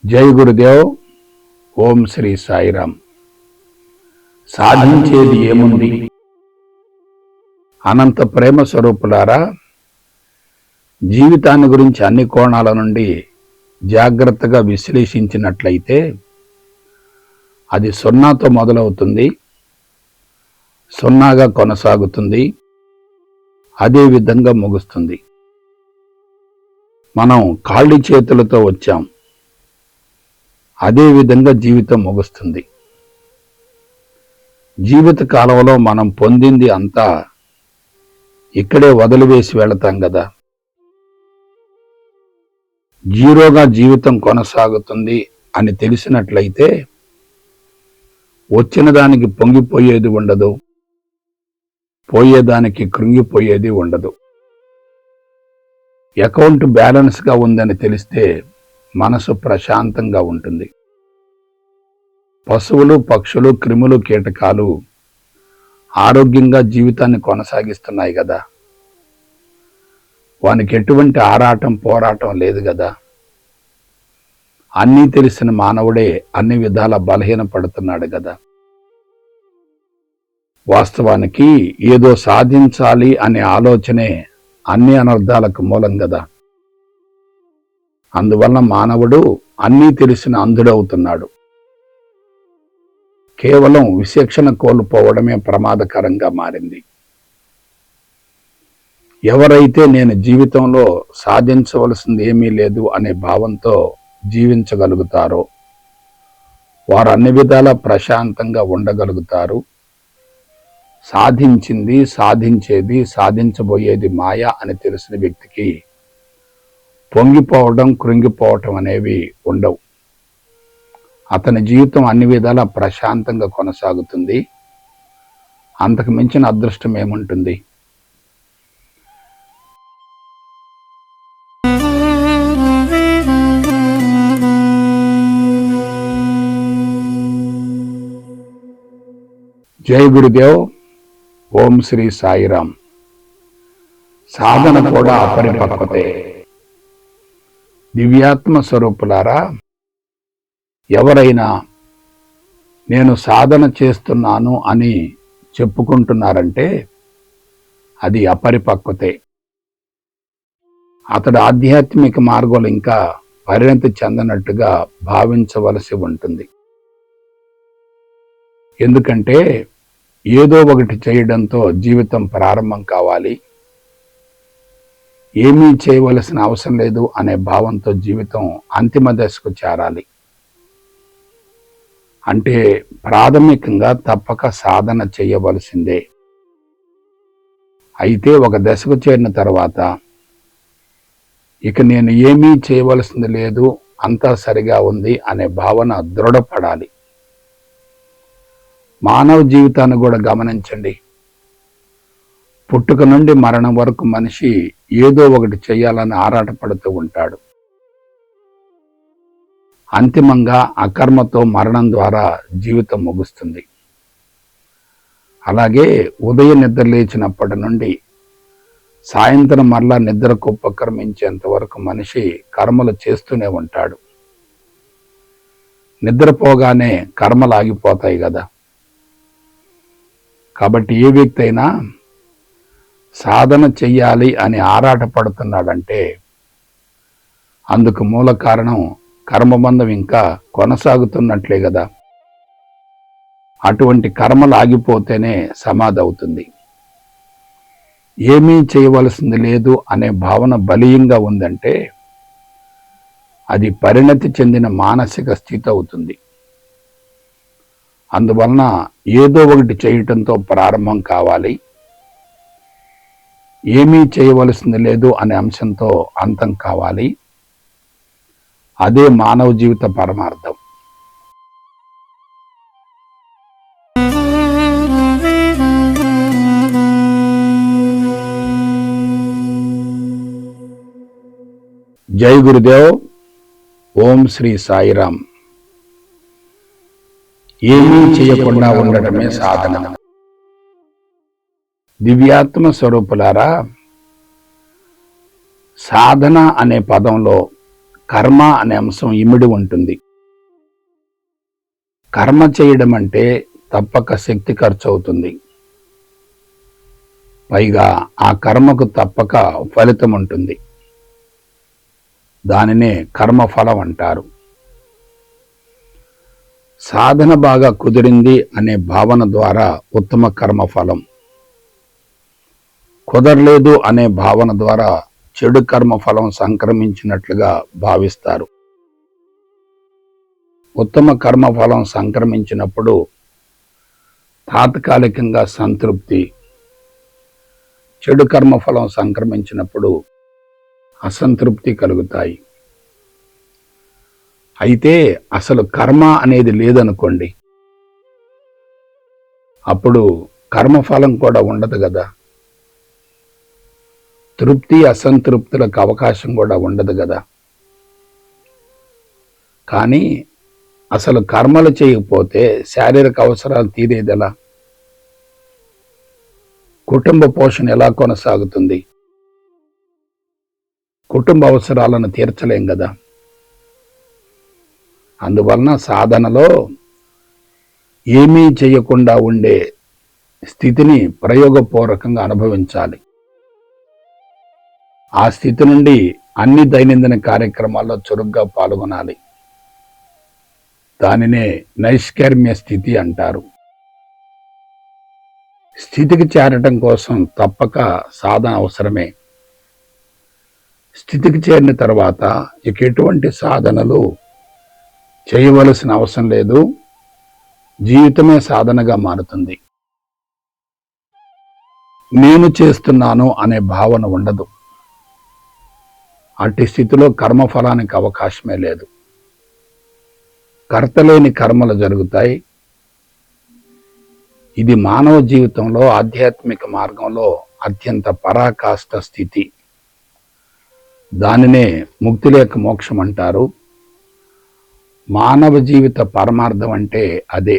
జై గురుదేవ్. ఓం శ్రీ సాయిరామ్. సాధించేది ఏముంది? అనంత ప్రేమ స్వరూపులారా, జీవితాన్ని గురించి అన్ని కోణాల నుండి జాగ్రత్తగా విశ్లేషించినట్లయితే అది సున్నాతో మొదలవుతుంది, సున్నాగా కొనసాగుతుంది, అదే విధంగా ముగుస్తుంది. మనం ఖాళీ చేతులతో వచ్చాం, అదే విధంగా జీవితం ముగుస్తుంది. జీవిత కాలంలో మనం పొందింది అంతా ఇక్కడే వదిలివేసి వెళతాం కదా. జీరోగా జీవితం కొనసాగుతుంది అని తెలిసినట్లయితే వచ్చిన దానికి పొంగిపోయేది ఉండదు, పోయేదానికి కృంగిపోయేది ఉండదు. అకౌంట్ బ్యాలెన్స్గా ఉందని తెలిస్తే మనసు ప్రశాంతంగా ఉంటుంది. పశువులు, పక్షులు, క్రిములు, కీటకాలు ఆరోగ్యంగా జీవితాన్ని కొనసాగిస్తున్నాయి కదా. వానికి ఎటువంటి ఆరాటం, పోరాటం లేదు కదా. అన్నీ తెలిసిన మానవుడే అన్ని విధాల బలహీనపడుతున్నాడు కదా. వాస్తవానికి ఏదో సాధించాలి అనే ఆలోచనే అన్ని అనర్థాలకు మూలం కదా. అందువల్ల మానవుడు అన్నీ తెలిసిన అంధుడవుతున్నాడు. కేవలం విచక్షణ కోల్పోవడమే ప్రమాదకరంగా మారింది. ఎవరైతే నేను జీవితంలో సాధించవలసింది ఏమీ లేదు అనే భావంతో జీవించగలుగుతారో వారు అన్ని విధాలా ప్రశాంతంగా ఉండగలుగుతారు. సాధించింది, సాధించేది, సాధించబోయేది మాయ అని తెలిసిన వ్యక్తికి పొంగిపోవడం, కృంగిపోవటం అనేవి ఉండవు. అతని జీవితం అన్ని విధాలా ప్రశాంతంగా కొనసాగుతుంది. అంతకు మించిన అదృష్టం ఏముంటుంది? జై గురుదేవ్. ఓం శ్రీ సాయిరామ్. సాధన కూడా అపరిపక్వతే. దివ్యాత్మ స్వరూపులారా, ఎవరైనా నేను సాధన చేస్తున్నాను అని చెప్పుకుంటున్నారంటే అది అపరిపక్వతే. అతడు ఆధ్యాత్మిక మార్గంలో ఇంకా పరిణతి చెందనట్టుగా భావించవలసి ఉంటుంది. ఎందుకంటే ఏదో ఒకటి చేయడంతో జీవితం ప్రారంభం కావాలి, ఏమీ చేయవలసిన అవసరం లేదు అనే భావంతో జీవితం అంతిమ దశకు చేరాలి. అంటే ప్రాథమికంగా తప్పక సాధన చేయవలసిందే. అయితే ఒక దశకు చేరిన తర్వాత ఇక నేను ఏమీ చేయవలసింది లేదు, అంతా సరిగా ఉంది అనే భావన దృఢపడాలి. మానవ జీవితాన్ని కూడా గమనించండి. పుట్టుక నుండి మరణం వరకు మనిషి ఏదో ఒకటి చేయాలని ఆరాటపడుతూ ఉంటాడు. అంతిమంగా అకర్మతో మరణం ద్వారా జీవితం ముగుస్తుంది. అలాగే ఉదయం నిద్ర లేచినప్పటి నుండి సాయంత్రం మరలా నిద్రకు ఉపక్రమించేంత వరకు మనిషి కర్మలు చేస్తూనే ఉంటాడు. నిద్రపోగానే కర్మలు ఆగిపోతాయి కదా. కాబట్టి ఏ వ్యక్తి అయినా సాధన చెయ్యాలి అని ఆరాటపడుతున్నాడంటే అందుకు మూల కారణం కర్మబంధం ఇంకా కొనసాగుతున్నట్లే కదా. అటువంటి కర్మలు ఆగిపోతేనే సమాధి అవుతుంది. ఏమీ చేయవలసింది లేదు అనే భావన బలీయంగా ఉందంటే అది పరిణతి చెందిన మానసిక స్థితి అవుతుంది. అందువలన ఏదో ఒకటి చేయటంతో ప్రారంభం కావాలి, ఏమీ చేయవలసింది లేదు అనే అంశంతో అంతం కావాలి. అదే మానవ జీవిత పరమార్థం. జై గురుదేవ్. ఓం శ్రీ సాయిరామ్. ఏమీ చేయకుండా ఉండటమే సాధన. దివ్యాత్మ స్వరూపులారా, సాధన అనే పదంలో కర్మ అనే అంశం ఇమిడి ఉంటుంది. కర్మ చేయడం అంటే తప్పక శక్తి ఖర్చు అవుతుంది. పైగా ఆ కర్మకు తప్పక ఫలితం ఉంటుంది. దానినే కర్మఫలం అంటారు. సాధన బాగా కుదిరింది అనే భావన ద్వారా ఉత్తమ కర్మఫలం, కుదరలేదు అనే భావన ద్వారా చెడు కర్మఫలం సంక్రమించినట్లుగా భావిస్తారు. ఉత్తమ కర్మఫలం సంక్రమించినప్పుడు తాత్కాలికంగా సంతృప్తి, చెడు కర్మఫలం సంక్రమించినప్పుడు అసంతృప్తి కలుగుతాయి. అయితే అసలు కర్మ అనేది లేదనుకోండి, అప్పుడు కర్మఫలం కూడా ఉండదు కదా. తృప్తి అసంతృప్తులకు అవకాశం కూడా ఉండదు కదా. కానీ అసలు కర్మలు చేయకపోతే శారీరక అవసరాలు తీరేదెలా? కుటుంబ పోషణ ఎలా కొనసాగుతుంది? కుటుంబ అవసరాలను తీర్చలేం కదా. అందువలన సాధనలో ఏమీ చేయకుండా ఉండే స్థితిని ప్రయోగపూర్వకంగా అనుభవించాలి. ఆ స్థితి నుండి అన్ని దైనందిన కార్యక్రమాల్లో చురుగ్గా పాల్గొనాలి. దానినే నైష్కర్మ్య స్థితి అంటారు. స్థితికి చేరటం కోసం తప్పక సాధన అవసరమే. స్థితికి చేరిన తర్వాత ఇక ఎటువంటి సాధనలు చేయవలసిన అవసరం లేదు. జీవితమే సాధనగా మారుతుంది. నేను చేస్తున్నాను అనే భావన ఉండదు. అట్టి స్థితిలో కర్మఫలానికి అవకాశమే లేదు. కర్తలేని కర్మలు జరుగుతాయి. ఇది మానవ జీవితంలో ఆధ్యాత్మిక మార్గంలో అత్యంత పరాకాష్ఠ స్థితి. దానినే ముక్తి లేక మోక్షం అంటారు. మానవ జీవిత పరమార్థం అంటే అదే.